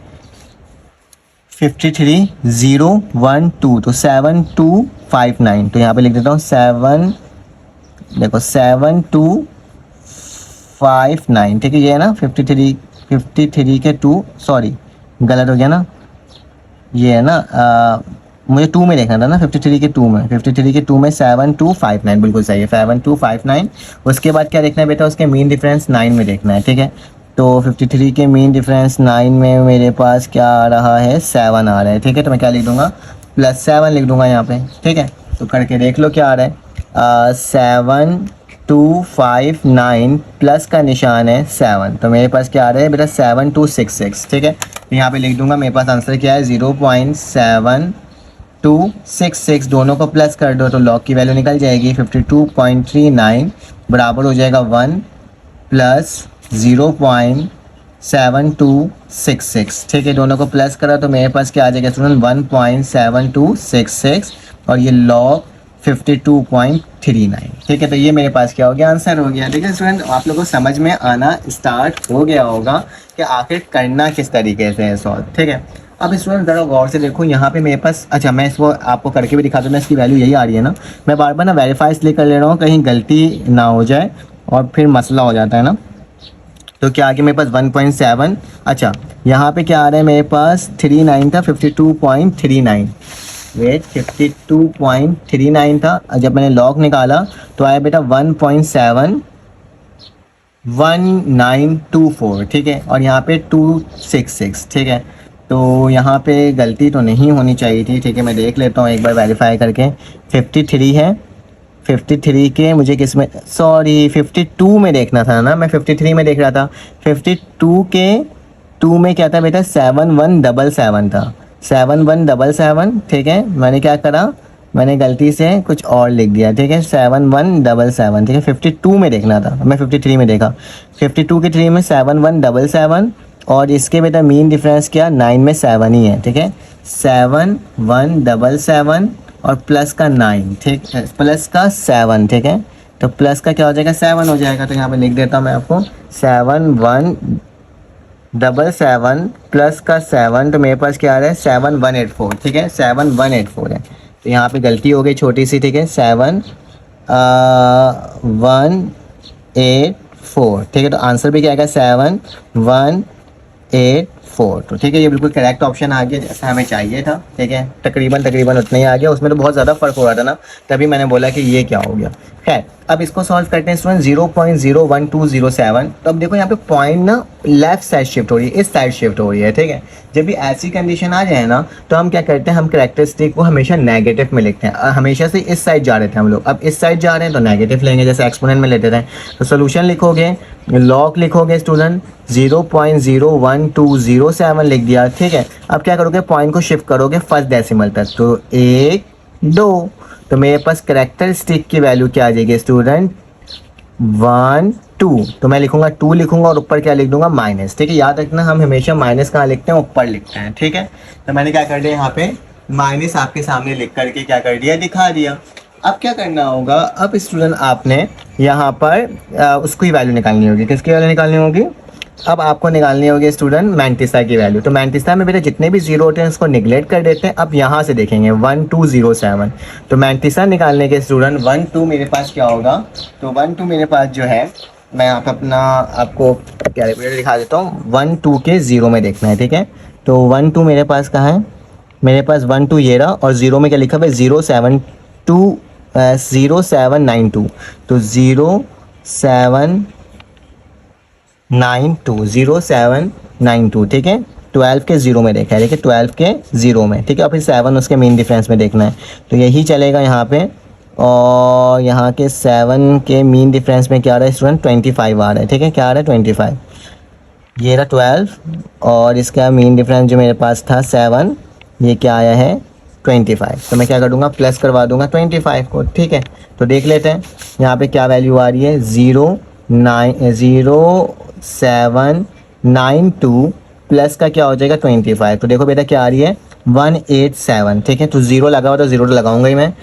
012, तो 7259। तो यहाँ पे लिख देता हूँ 7, देखो 7259, 59, ठीक है, ये है ना 53 के 2, सॉरी गलत हो गया ना, ये है ना मुझे 2 में देखना था ना, 53 के 2 में, 53 के 2 में 7259 बिल्कुल सही है, 7259। उसके बाद क्या देखना है बेटा, उसके मीन डिफरेंस 9 में देखना है, ठीक है। तो 53 के मीन डिफरेंस 9 में मेरे पास क्या आ रहा है, 7 आ रहा है, ठीक है। तो मैं क्या लिख दूंगा, +7 लिख दूंगा यहाँ पे, ठीक है। तो करके देख लो क्या आ रहा है, 7259 प्लस का निशान है 7, तो मेरे पास क्या आ रहा है बेटा 7266, ठीक है। तो यहाँ पे लिख दूंगा, मेरे पास आंसर क्या है 0.7266, दोनों को प्लस कर दो तो लॉग की वैल्यू निकल जाएगी 52.39 बराबर हो जाएगा 1 प्लस 0.7266, ठीक है। दोनों को प्लस करा तो मेरे पास क्या आ जाएगा स्टूडेंट 1.7266 और ये लॉग 52.39, ठीक है। तो ये मेरे पास क्या हो गया, आंसर हो गया। देखिए स्टूडेंट, आप लोगों को समझ में आना स्टार्ट हो गया होगा कि आखिर करना किस तरीके से है सॉल्व, ठीक है। अब स्टूडेंट ज़रा गौर से देखो, यहाँ पे मेरे पास, अच्छा मैं इसको आपको करके भी दिखा दूँ, इसकी वैल्यू यही आ रही है ना, मैं बार बार ना वेरीफाई इसलिए कर ले रहा हूँ कहीं गलती ना हो जाए और फिर मसला हो जाता है ना। तो क्या आ गया मेरे पास 1.7, अच्छा यहाँ पे क्या आ रहा है मेरे पास 39 था, 52.39, वेट 52.39 था, जब मैंने लॉग निकाला तो आया बेटा 1.71924, ठीक है। और यहाँ पे 266, ठीक है। तो यहाँ पे गलती तो नहीं होनी चाहिए थी, ठीक है। मैं देख लेता हूँ एक बार वेरीफाई करके, 53 है, 53 के मुझे किस में, सॉरी 52 में देखना था ना, मैं 53 में देख रहा था, 52 के 2 में क्या था बेटा 7177 था, 7177, ठीक है। मैंने क्या करा, मैंने गलती से कुछ और लिख दिया, ठीक है, 7177, ठीक है। 52 में देखना था, मैं 53 में देखा, 52 के 3 में 7177 और इसके बेटा मीन डिफरेंस क्या 9 में 7 ही है, ठीक है। 7177 और प्लस का 9, ठीक है, प्लस का 7, ठीक है। तो प्लस का क्या हो जाएगा 7 हो जाएगा, तो यहाँ पे लिख देता हूँ मैं आपको 7177 प्लस का 7, तो मेरे पास क्या आ रहा है 7184, ठीक है, 7184 है। तो यहाँ पे गलती हो गई छोटी सी, ठीक है, 7184, ठीक है। तो आंसर भी क्या आएगा 7184, तो ठीक है, ये बिल्कुल करेक्ट ऑप्शन आ गया जैसा हमें चाहिए था, ठीक है। तकरीबन उतना ही आ गया, उसमें तो बहुत ज़्यादा फ़र्क हो रहा था ना, तभी मैंने बोला कि ये क्या हो गया। खैर अब इसको सॉल्व करते हैं स्टूडेंट, 0.01207। तो अब देखो यहाँ पे पॉइंट ना लेफ्ट साइड शिफ्ट हो रही है, इस साइड शिफ्ट हो रही है, ठीक है। जब भी ऐसी कंडीशन आ जाए ना तो हम क्या करते हैं, हम कैरेक्टरिस्टिक को हमेशा नेगेटिव में लिखते हैं। हमेशा से इस साइड जा रहे थे हम लोग, अब इस साइड जा रहे हैं तो नेगेटिव लेंगे, जैसे एक्सपोनेंट में लेते थे। तो सोल्यूशन लिखोगे, लॉग लिखोगे स्टूडेंट 0.01207 लिख दिया, ठीक है। अब क्या करोगे, पॉइंट को शिफ्ट करोगे फर्स्ट डेसिमल तक, तो 1 2, तो मेरे पास कैरेक्टरिस्टिक की वैल्यू क्या आ जाएगी स्टूडेंट 1 2, तो मैं लिखूंगा 2 लिखूंगा और ऊपर क्या लिख दूंगा माइनस, ठीक है। याद रखना हम हमेशा माइनस कहाँ लिखते हैं, ऊपर लिखते हैं, ठीक है। तो मैंने क्या कर दिया, यहाँ पे माइनस आपके सामने लिख करके क्या कर दिया, दिखा दिया। अब क्या करना होगा, अब स्टूडेंट आपने यहाँ पर उसकी वैल्यू निकालनी होगी, किसकी वैल्यू निकालनी होगी, अब आपको निकालनी होगी स्टूडेंट मैंटिसा की वैल्यू। तो मैंटिसा में बेटा जितने भी जीरो होते हैं उसको निगलेक्ट कर देते हैं। अब यहाँ से देखेंगे 1207, तो मैंटिसा निकालने के स्टूडेंट 1 2 मेरे पास क्या होगा, तो 1 2 मेरे पास जो है, मैं यहाँ पे अपना आपको कैलकुलेटर दिखा देता हूँ, 1 2 के 0 में देखना है, ठीक है। तो 1 2 मेरे पास कहाँ है, मेरे पास 1 2 ये रहा और 0 में क्या लिखा हुआ है 0792, तो 0792, ठीक है। 12 के 0 में देखा है, देखिए 12 के 0 में, ठीक है। और फिर 7 उसके मेन डिफरेंस में देखना है, तो यही चलेगा यहाँ पे। और यहाँ के 7 के मीन डिफरेंस में क्या आ रहा है स्टूडेंट 25 आ रहा है, ठीक है। क्या आ रहा है 25, ये रहा 12 और इसका मीन डिफरेंस जो मेरे पास था 7, ये क्या आया है 25। तो मैं क्या कर दूँगा, प्लस करवा दूँगा 25 को, ठीक है। तो देख लेते हैं यहाँ पे क्या वैल्यू आ रही है, 0792 प्लस का क्या हो जाएगा 25। तो देखो बेटा क्या आ रही है 187, ठीक है। तो 0 लगा हुआ तो 0 तो लगाऊंगा ही मैं,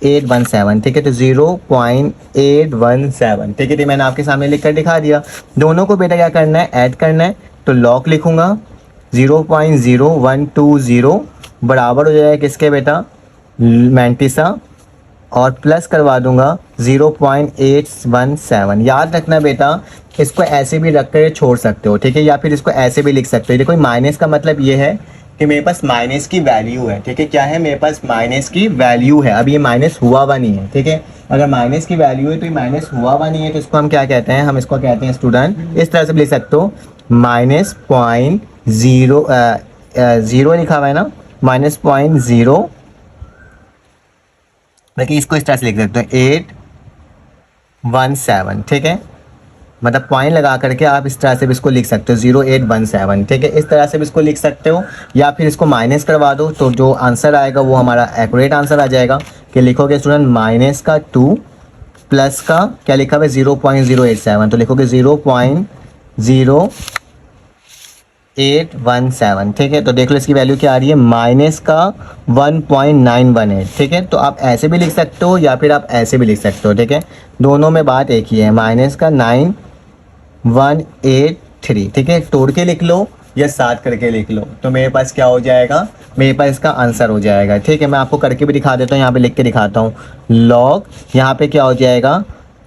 817, ठीक है। तो 0.817, ठीक है। तो मैंने आपके सामने लिख कर दिखा दिया। दोनों को बेटा क्या करना है, ऐड करना है, तो लॉग लिखूंगा 0.0120 बराबर हो जाएगा किसके बेटा, मैंटिसा, और प्लस करवा दूंगा 0.817। याद रखना बेटा इसको ऐसे भी रख कर छोड़ सकते हो, ठीक है, या फिर इसको ऐसे भी लिख सकते हो। देखो माइनस का मतलब ये है कि मेरे पास माइनस की वैल्यू है, ठीक है, क्या है, मेरे पास माइनस की वैल्यू है, अब ये माइनस हुआ हुआ नहीं है, ठीक है। अगर माइनस की वैल्यू है तो ये माइनस हुआ हुआ नहीं है, तो इसको हम क्या कहते हैं, हम इसको कहते हैं स्टूडेंट, इस तरह से भी लिख सकते हो, -0.0 0 लिखा हुआ है ना, -0, देखिए इसको इस तरह से लिख सकते हो 817, ठीक है, मतलब पॉइंट लगा करके आप इस तरह से भी इसको लिख सकते हो 0817, ठीक है, इस तरह से भी इसको लिख सकते हो, या फिर इसको माइनस करवा दो तो जो आंसर आएगा वो हमारा एक्यूरेट आंसर आ जाएगा। कि लिखोगे स्टूडेंट माइनस का 2 प्लस का क्या लिखा हुआ है 0.087, तो लिखोगे 0.0817, ठीक है। तो देख लो इसकी वैल्यू क्या आ रही है, माइनस का 1.918, ठीक है। तो आप ऐसे भी लिख सकते हो या फिर आप ऐसे भी लिख सकते हो, ठीक है, दोनों में बात एक ही है, माइनस का 9183, ठीक है, तोड़ के लिख लो या साथ करके लिख लो, तो मेरे पास क्या हो जाएगा, मेरे पास इसका आंसर हो जाएगा, ठीक है। मैं आपको करके भी दिखा देता हूँ, यहाँ पे लिख के दिखाता हूँ, लॉग यहाँ पे क्या हो जाएगा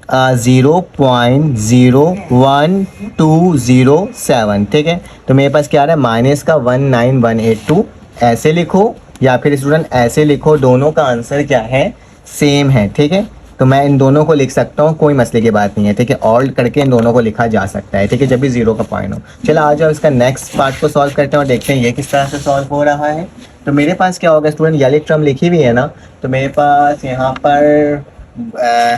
0.01207, ठीक है। तो मेरे पास क्या आ रहा है, माइनस का 19182, ऐसे लिखो या फिर स्टूडेंट ऐसे लिखो, दोनों का आंसर क्या है, सेम है, ठीक है। तो मैं इन दोनों को लिख सकता हूँ, कोई मसले की बात नहीं है, ठीक है, ऑल्ट करके इन दोनों को लिखा जा सकता है, ठीक है, जब भी जीरो का पॉइंट हो। चलो आ जाओ इसका नेक्स्ट पार्ट को सॉल्व करते हैं और देखते हैं ये किस तरह से सॉल्व हो रहा है। तो मेरे पास क्या होगा स्टूडेंट, ये टर्म लिखी हुई है ना, तो मेरे पास यहाँ पर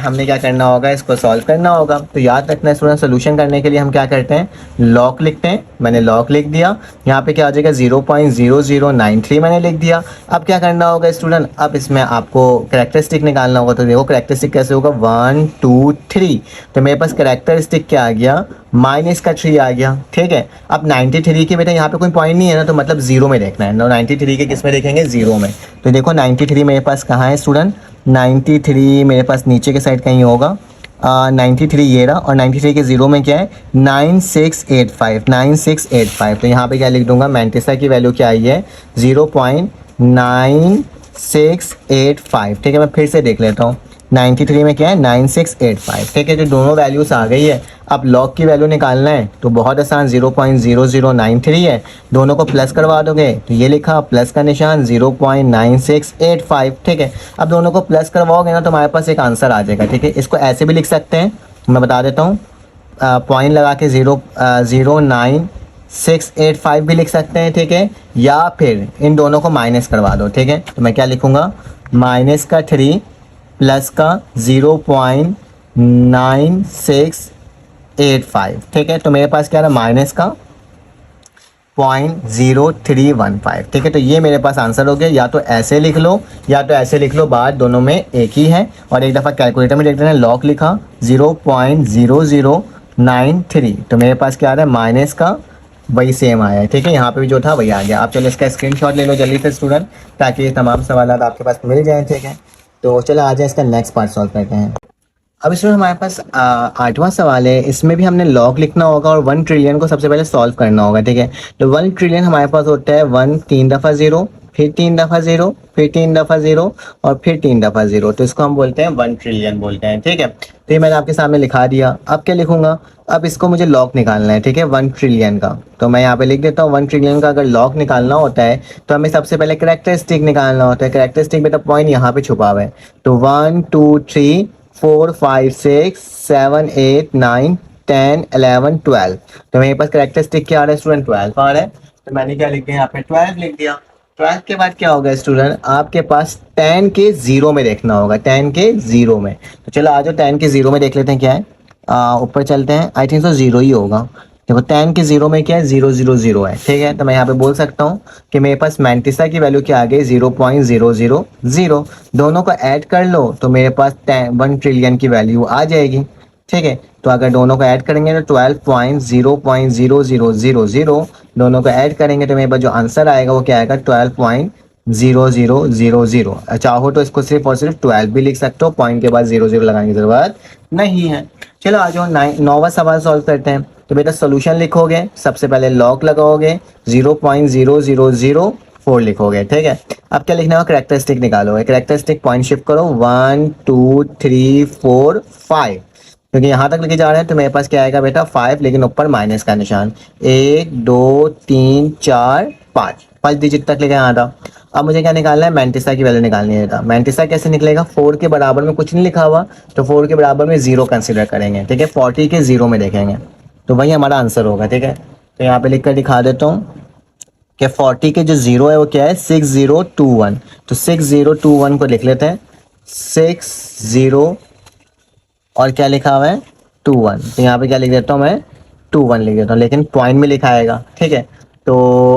हमने क्या करना होगा, इसको सॉल्व करना होगा। तो याद रखना स्टूडेंट, सोल्यूशन करने के लिए हम क्या करते हैं, लॉग लिखते हैं, मैंने लॉग लिख दिया, यहाँ पे क्या हो जाएगा 0.0093 मैंने लिख दिया। अब क्या करना होगा स्टूडेंट, अब इसमें आपको कैरेक्टरिस्टिक निकालना होगा। तो देखो कैरेक्टरिस्टिक कैसे होगा, 1 2 3, तो मेरे पास कैरेक्टरिस्टिक क्या आ गया, -3 आ गया, ठीक है। अब 93 के बेटा यहाँ पे कोई पॉइंट नहीं है ना, तो मतलब जीरो में देखना है ना, 93 के किस में देखेंगे, जीरो में। तो देखो 93 मेरे पास कहाँ है स्टूडेंट, 93 मेरे पास नीचे के साइड कहीं होगा, 93 ये रहा, और 93 के जीरो में क्या है 9685। तो यहाँ पे क्या लिख दूंगा, मैंटिसा की वैल्यू क्या आई है 0.9685, ठीक है। मैं फिर से देख लेता हूँ, 93 में क्या है 9685, ठीक है। जो दोनों वैल्यूज आ गई है, अब लॉग की वैल्यू निकालना है तो बहुत आसान, 0.0093 है, दोनों को प्लस करवा दोगे तो ये लिखा प्लस का निशान 0.9685, ठीक है। अब दोनों को प्लस करवाओगे ना तो हमारे पास एक आंसर आ जाएगा, ठीक है। इसको ऐसे भी लिख सकते हैं, मैं बता देता हूँ, पॉइंट लगा के 0.9685 भी लिख सकते हैं, ठीक है, या फिर इन दोनों को माइनस करवा दो, ठीक है। तो मैं क्या लिखूँगा, माइनस का 3 प्लस का 0.9685, ठीक है। तो मेरे पास क्या रहा, माइनस का 0.0315, ठीक है। तो ये मेरे पास आंसर हो गया, या तो ऐसे लिख लो या तो ऐसे लिख लो, बात दोनों में एक ही है। और एक दफ़ा कैलकुलेटर में देख लेना, लॉग लिखा 0.0093, तो मेरे पास क्या आ रहा है, माइनस का वही सेम आया है, ठीक है, यहाँ पे भी जो था वही आ गया। आप चलो इसका स्क्रीनशॉट ले लो जल्दी से स्टूडेंट, ताकि ये तमाम सवाल आपके पास मिल जाएँ, ठीक है। तो चलो आ जाए इसका नेक्स्ट पार्ट सॉल्व करते हैं। अब इसमें हमारे पास 8वां सवाल है, इसमें भी हमने लॉग लिखना होगा और 1 ट्रिलियन को सबसे पहले सॉल्व करना होगा, ठीक है। तो 1 ट्रिलियन हमारे पास होता है 1 3 दफ़ा 0, फिर 3 दफ़ा 0, फिर 3 दफ़ा 0 और फिर 3 दफ़ा 0, तो इसको हम बोलते हैं 1 ट्रिलियन बोलते हैं, ठीक है। तो ये मैंने आपके सामने लिखा दिया। अब क्या लिखूंगा, अब इसको मुझे लॉग निकालना है, ठीक है, 1 ट्रिलियन का। तो मैं यहाँ पे लिख देता हूँ 1 ट्रिलियन का अगर लॉग निकालना होता है तो हमें सबसे पहले कैरेक्टरिस्टिक निकालना होता है। कैरेक्टरिस्टिक में तो पॉइंट यहाँ पे छुपा हुआ है, तो 1 2 3 4 5 6 7 8 9 10 11 12, तो मेरे पास कैरेक्टरिस्टिक क्या आ रहा है स्टूडेंट, 12 आ रहा है। तो मैंने क्या लिख दिया, यहाँ पे 12 लिख दिया। 12 के बाद क्या होगा स्टूडेंट, आपके पास 10 के जीरो में देखना होगा, 10 के जीरो में। तो चलो आ जाओ 10 के जीरो में देख लेते हैं क्या है, ऊपर चलते हैं, आई थिंक तो जीरो ही होगा। देखो 10 के जीरो में क्या है, 000 है, ठीक है। तो मैं यहाँ पे बोल सकता हूँ कि मेरे पास मैंटिसा की वैल्यू क्या आ गई 0.000, दोनों को ऐड कर लो तो मेरे पास 1 ट्रिलियन की वैल्यू आ जाएगी, ठीक है। तो अगर दोनों को ऐड करेंगे तो 12.0.0000, दोनों को ऐड करेंगे तो मेरे पास जो आंसर आएगा वो क्या आएगा 12.0000। चाहो तो इसको सिर्फ और सिर्फ 12 भी लिख सकते हो, पॉइंट के बाद 00 लगाने की जरूरत नहीं है। चलो आ जाओ 9वां सवाल सॉल्व करते हैं। तो बेटा सोल्यूशन लिखोगे, सबसे पहले लॉग लगाओगे, 0.0004 लिखोगे, ठीक है। अब क्या लिखना है, कैरेक्टरिस्टिक निकालोगे। कैरेक्टरिस्टिक पॉइंट शिफ्ट करो, 1 2 3 4 5, क्योंकि यहाँ तक लेके जा रहे हैं तो मेरे पास क्या आएगा बेटा 5, लेकिन ऊपर माइनस का निशान। 1 2 3 4 5, 5 डिजिट तक लेके आया था। अब मुझे क्या निकालना है, मैंटिसा की वैल्यू निकालनी है बेटा। मैंटिसा कैसे निकलेगा, 4 के बराबर में कुछ नहीं लिखा हुआ, तो 4 के बराबर में 0 कंसिडर करेंगे, ठीक है। 40 के 0 में देखेंगे तो वही हमारा आंसर होगा, ठीक है। तो यहाँ पे लिख कर दिखा देता हूँ कि 40 के जो 0 है वो क्या है, 6021। तो 6021 को लिख लेते हैं, 60 और क्या लिखा हुआ है 21। तो यहाँ पे क्या लिख देता हूँ मैं, 21 लिख देता हूँ, लेकिन पॉइंट में लिखा आएगा, ठीक है। तो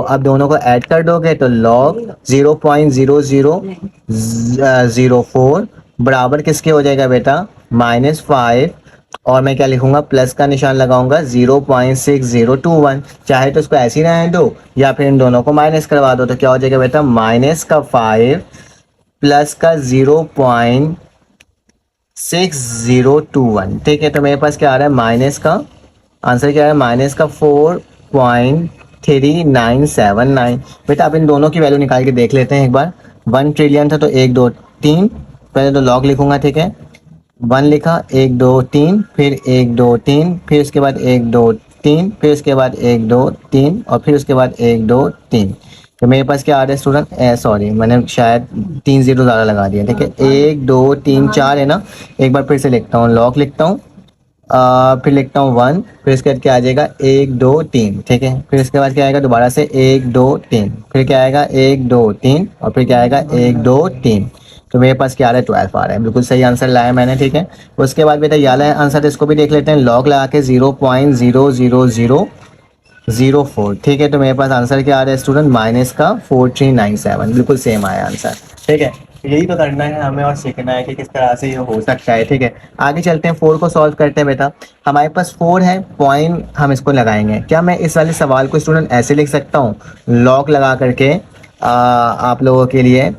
अब दोनों को ऐड कर दोगे तो log 0.0004 बराबर किसके हो जाएगा बेटा, -5, और मैं क्या लिखूंगा, प्लस का निशान लगाऊंगा 0.6021। चाहे तो उसको ऐसे ही रहने दो या फिर इन दोनों को माइनस करवा दो, तो क्या हो जाएगा बेटा, -5 प्लस का 0.6021, ठीक है। तो मेरे पास क्या आ रहा है, माइनस का आंसर क्या है, -4.3979। बेटा अब इन दोनों की वैल्यू निकाल के देख लेते हैं एक बार। 1 ट्रिलियन था तो 1 2 3, पहले तो लॉग लिखूंगा, ठीक है। 1 लिखा, 1 2 3, फिर 1 2 3, फिर उसके बाद 1 2 3, फिर उसके बाद 1 2 3, और फिर उसके बाद 1 2 3। तो मेरे पास क्या आ रहा है स्टूडेंट, सॉरी मैंने शायद 3 0 ज़्यादा लगा दिया, ठीक है। 1 2 3 4 है ना। एक बार फिर से लिखता हूँ, लॉग लिखता हूँ, फिर लिखता हूँ 1, फिर इसके बाद क्या आ जाएगा 1 2 3, ठीक है। फिर इसके बाद क्या आएगा दोबारा से 1 2 3, फिर क्या आएगा 1 2 3, और फिर क्या आएगा 1 2 3। तो मेरे पास क्या आ रहा है, 12 आ रहा है, बिल्कुल सही आंसर लाया मैंने, ठीक है। उसके बाद बेटा ये वाला आंसर, इसको भी देख लेते हैं, लॉग लगा के 0.00004, ठीक है। तो मेरे पास आंसर क्या आ रहा है स्टूडेंट, -4397, बिल्कुल सेम आया आंसर, ठीक है। यही तो करना है हमें और सीखना है कि किस तरह से ये हो सकता है, ठीक है। आगे चलते हैं, 4 को सॉल्व करते हैं बेटा। हमारे पास 4 है, पॉइंट हम इसको लगाएंगे। क्या मैं इस वाले सवाल को स्टूडेंट ऐसे लिख सकता हूँ, लॉग लगा करके आप लोगों के लिए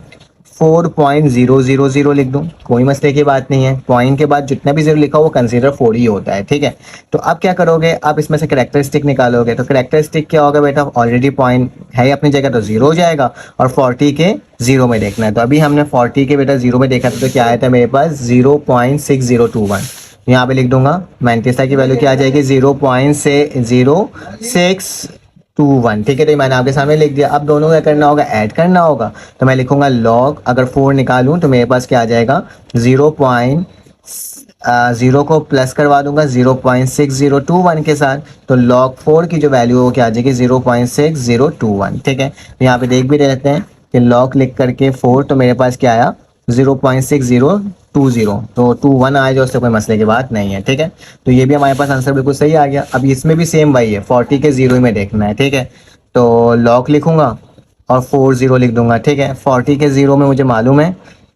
4.000 लिख दूं, कोई मसले की बात नहीं है। पॉइंट के बाद जितना भी जीरो लिखा हो वो कंसीडर 4 ही होता है, ठीक है। तो अब क्या करोगे, आप इसमें से करेक्टरिस्टिक निकालोगे। तो करेक्टरिस्टिक क्या होगा बेटा, ऑलरेडी पॉइंट है अपनी जगह तो 0 हो जाएगा, और 40 के 0 में देखना है। तो अभी हमने 40 के बेटा 0 में देखा था, तो क्या आया था मेरे पास 0.6021। यहाँ पे लिख दूंगा, मैंटिसा की वैल्यू क्या आ जाएगी, 0.0621, ठीक है। तो मैंने आपके सामने लिख दिया। अब दोनों का करना होगा, ऐड करना होगा। तो मैं लिखूंगा लॉग, अगर 4 निकालूं तो मेरे पास क्या आ जाएगा, 0 को प्लस करवा दूंगा 0.6021 के साथ, तो log 4 की जो वैल्यू हो क्या आ जाएगी 0.6021, ठीक है। तो यहाँ पे देख भी लेते हैं कि log लिख करके 4, तो मेरे पास क्या आया 0.6020, तो 21 आया, जो उससे कोई मसले की बात नहीं है, ठीक है। तो ये भी हमारे पास आंसर बिल्कुल सही आ गया। अब इसमें भी सेम वही है, 40 के 0 में देखना है, ठीक है। तो log लिखूंगा और 40 लिख दूंगा, ठीक है। 40 के 0 में मुझे मालूम है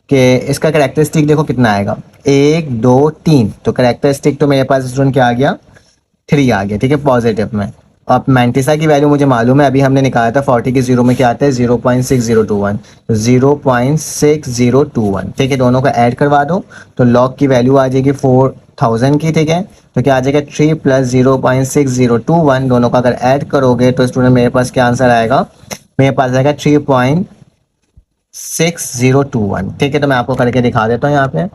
कि इसका करेक्टरिस्टिक देखो कितना आएगा, 1 2 3। तो करेक्टरिस्टिक तो मेरे पास स्टूडेंट क्या आ गया, 3 आ गया, ठीक है, पॉजिटिव में। अब मैंटिसा की वैल्यू मुझे मालूम है, अभी हमने निकाला था 40 के 0 में क्या आता है 0.6021, तो 0.6021, ठीक है। दोनों का ऐड करवा दो तो log की वैल्यू आ जाएगी 4000 की, ठीक है। तो क्या आ जाएगा 3 + 0.6021, दोनों का अगर ऐड करोगे तो स्टूडेंट मेरे पास क्या आंसर आएगा, मेरे पास आएगा 3.6021, ठीक है। तो मैं आपको करके दिखा देता हूँ यहाँ पे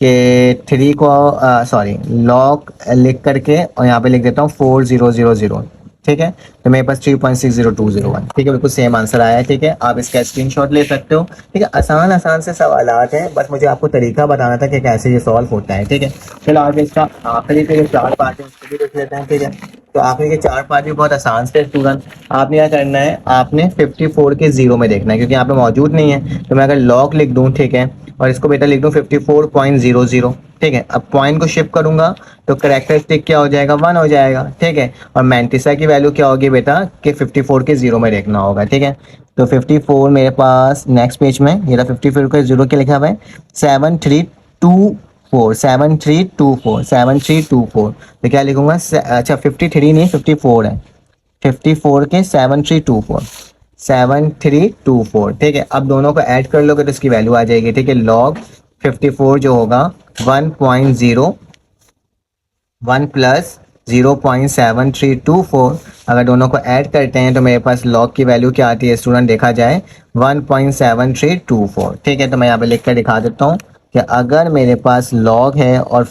कि 3 को सॉरी लॉग लिख करके और यहाँ पे लिख देता हूँ 4000, ठीक है। तो मेरे पास 3.60201, ठीक है, बिल्कुल सेम आंसर आया है, ठीक है। आप इसका स्क्रीनशॉट ले सकते हो, ठीक है। आसान आसान से सवालात हैं, बस मुझे आपको तरीका बताना था कि कैसे ये सॉल्व होता है, ठीक है। चलो आगे इसका आखिरी के जो 4 पार्ट है उसको भी देख लेते हैं, ठीक है। तो आखिरी के 4 पार्ट भी बहुत आसान से स्टूडेंट, आपने क्या करना है, आपने 54 के 0 में देखना है, क्योंकि यहाँ पे मौजूद नहीं है। तो मैं अगर लॉग लिख दूँ, ठीक है, और इसको बेटा लिख दूँ 54.00, ठीक है। अब पॉइंट को शिफ्ट करूंगा तो करेक्टरिस्टिक क्या हो जाएगा, 1 हो जाएगा, ठीक है। और मैंटिसा की वैल्यू क्या होगी बेटा कि 54 के 0 में देखना होगा, ठीक है। तो 54 मेरे पास नेक्स्ट पेज में ये 54 के 0 के लिखा हुआ है 7324, 7324, 7324। तो क्या लिखूंगा, अच्छा 53 नहीं 54 है, 54 के 7324, 7324, ठीक है। अब दोनों को ऐड कर लोगे तो इसकी वैल्यू आ जाएगी, ठीक है। लॉग 54 जो होगा 1.0 1 + 0.7324, अगर दोनों को ऐड करते हैं तो मेरे पास लॉग की वैल्यू क्या आती है स्टूडेंट, देखा जाए 1.7324, ठीक है। तो मैं यहाँ पे लिख कर दिखा देता हूँ कि अगर मेरे पास लॉग है और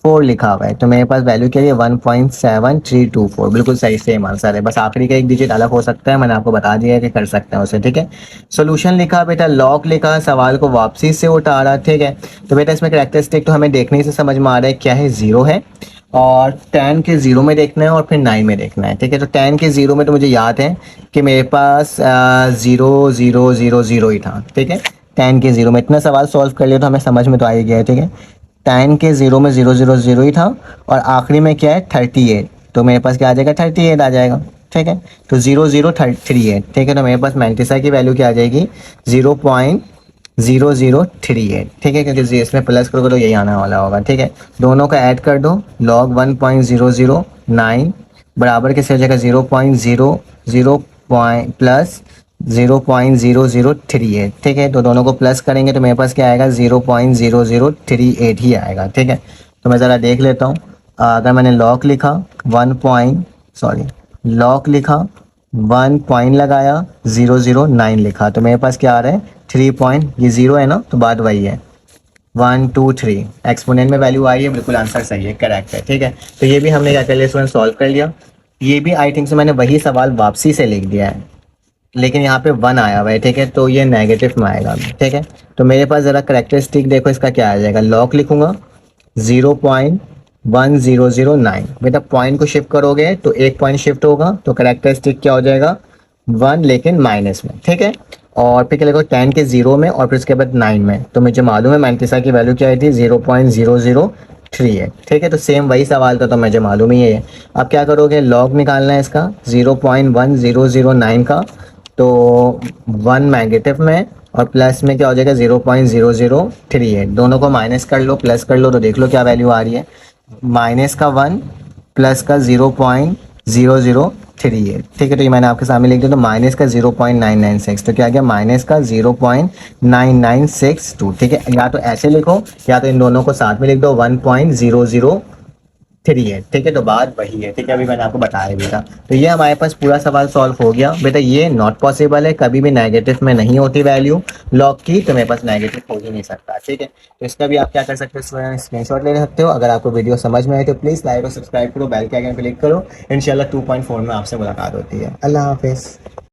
4 लिखा हुआ है, तो मेरे पास वैल्यू क्या है 1.7324, बिल्कुल सही सेम आंसर है, बस आखिरी का एक डिजिट अलग हो सकता है, मैंने आपको बता दिया है कि कर सकते हैं उसे, ठीक है। सोल्यूशन लिखा बेटा, लॉग लिखा, सवाल को वापसी से उठा रहा, ठीक है। तो बेटा इसमें कैरेक्टरिस्टिक तो हमें देखने से समझ में आ रहा है क्या है, 0 है, और 10 के 0 में देखना है और फिर 9 में देखना है, ठीक है। तो 10 के 0 में तो मुझे याद है कि मेरे पास 0 0 0 0 ही था, ठीक है। 10 के 0 में इतना सवाल सॉल्व कर लिया तो हमें समझ में तो आ ही गया है, ठीक है। 10 के 0 में 0 0 0 ही था, और आखिरी में क्या है 38, तो मेरे पास क्या आ जाएगा 38 आ जाएगा, ठीक है। तो 0 0 38, ठीक है। तो मेरे पास मैंटिसा की वैल्यू क्या आ जाएगी 0.0038, ठीक है, क्योंकि इसमें प्लस करोगे तो यही आने वाला होगा, ठीक है। दोनों का ऐड कर दो, लॉग 1.009 बराबर किससे हो जाएगा 0.00 प्लस 0.0038, ठीक है। तो दोनों को प्लस करेंगे तो मेरे पास क्या आएगा 0.0038 ही आएगा, ठीक है। तो मैं ज़रा देख लेता हूँ, अगर मैंने लॉग लिखा 1 पॉइंट लगाया 009 लिखा, तो मेरे पास क्या आ रहा है 3 पॉइंट, ये 0 है ना, तो बात वही है 1 2 3 एक्सपोनेंट में वैल्यू आई है, बिल्कुल आंसर सही है, करेक्ट है, ठीक है। तो ये भी हमने क्या कर लिया, इसमें सॉल्व कर लिया। ये भी आई थिंक से मैंने वही सवाल वापसी से लिख दिया है, लेकिन यहाँ पे 1 आया हुआ है, ठीक है, तो ये नेगेटिव में आएगा, ठीक है। तो मेरे पास ज़रा करेक्टरिस्टिक देखो, इसका क्या आ जाएगा, लॉग लिखूंगा 0.1009, बेटा पॉइंट को शिफ्ट करोगे तो एक पॉइंट शिफ्ट होगा, तो करेक्टरिस्टिक क्या हो जाएगा 1 लेकिन माइनस में, ठीक है। और फिर क्या लिखो 10 के 0 में और फिर उसके बाद 9 में, तो मुझे मालूम है मैंटिसा की वैल्यू क्या आई थी 0.0038, ठीक है। तो सेम वही सवाल था, तो मुझे मालूम ही है। अब क्या करोगे, लॉग निकालना है इसका 0.1009 का, तो 1 नेगेटिव में और प्लस में क्या हो जाएगा 0.0038, दोनों को माइनस कर लो प्लस कर लो, तो देख लो क्या वैल्यू आ रही है, माइनस का 1 प्लस का 0.0038, ठीक है। तो ये मैंने आपके सामने लिख दिया, तो माइनस का 0.996, तो क्या आ गया माइनस का 0.9962, ठीक है। या तो ऐसे लिखो या तो इन दोनों को साथ में लिख दो 1.0038, ठीक है। तो बात वही है, ठीक है, अभी मैंने आपको बताया भी था। तो ये हमारे पास पूरा सवाल सॉल्व हो गया बेटा। ये नॉट पॉसिबल है, कभी भी नेगेटिव में नहीं होती वैल्यू लॉग की, तो मेरे पास नेगेटिव हो ही नहीं सकता, ठीक है। तो इसका भी आप क्या कर सकते हो, स्क्रीनशॉट ले सकते हो। अगर आपको वीडियो समझ में आए तो प्लीज़ लाइक और सब्सक्राइब करो, बेल के आइकन क्लिक करो। इंशाल्लाह 2.4 में आपसे मुलाकात होती है। अल्लाह हाफिज़।